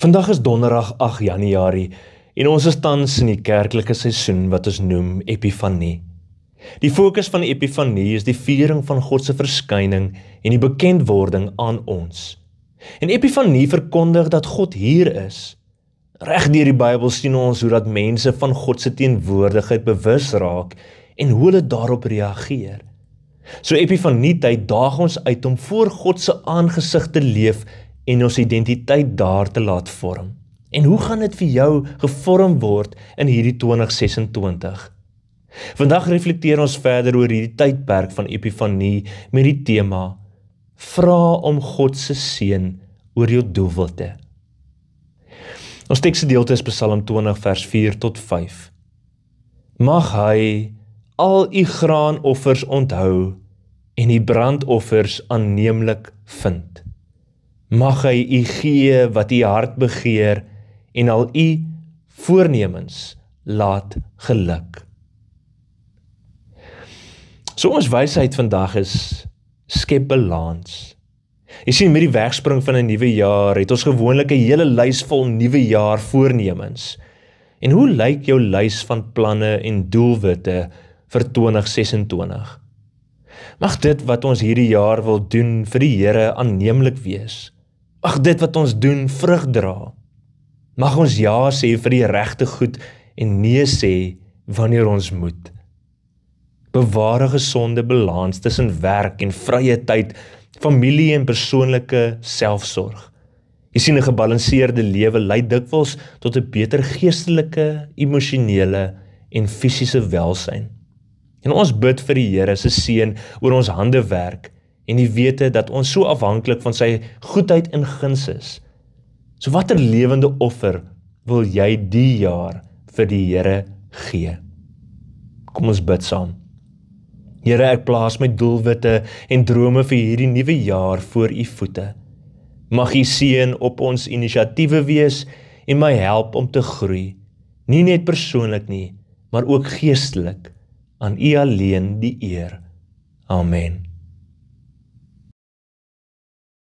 Vandag is donderdag 8 Januarie en ons is tans in die kerklike seisoen wat ons noem Epifanie. Die fokus van Epifanie is die viering van God se verskyning en die bekendwording aan ons. En Epifanie verkondig dat God hier is. Reg deur die Bybel sien ons hoe dat mense van God se teenwoordigheid bewus raak en hoe hulle daarop reageer. So Epifanie tyd daag ons uit om voor God se aangesig te leef en ons identiteit daar te laat vorm. En hoe gaan dit vir jou gevorm word in hierdie 2026? Vandag reflekteer ons verder oor hierdie tydperk van Epifanie met die tema: vra om God se seën oor jou doelwitte. Ons teksgedeelte is Psalm 20 vers 4 tot 5. Mag hy al u graanoffers onthou en die brandoffers aanneemlik vind. Mag hy u gee wat u hart begeer en al u voornemens laat geluk. So ons wysheid vandag is skep balans. Jy sien, met die wegspring van 'n nuwe jaar het ons gewoonlik 'n hele lys vol nuwe jaar voornemens. En hoe lyk jou lys van planne en doelwitte vir 2026? Mag dit wat ons hierdie jaar wil doen vir die Here aanneemlik wees. Mag dit wat ons doen vrug dra. Mag ons ja sê vir die regte goed en nee sê wanneer ons moet. Bewaar 'n gesonde balans tussen werk en vrye tyd, familie en persoonlike selfsorg. Jy sien, 'n gebalanseerde lewe lei dikwels tot 'n beter geestelike, emosionele en fisiese welsyn. En ons bid vir die Here se seën oor ons hande werk en die wete dat ons so afhanklik van sy goedheid en guns is. So watter lewende offer wil jy die jaar vir die Here gee? Kom ons bid saam. Here, ek plaas my doelwitte en drome vir hierdie nuwe jaar voor u voete. Mag u seën op ons inisiatiewe wees en my help om te groei, nie net persoonlik nie, maar ook geestelik, aan u alleen die eer. Amen.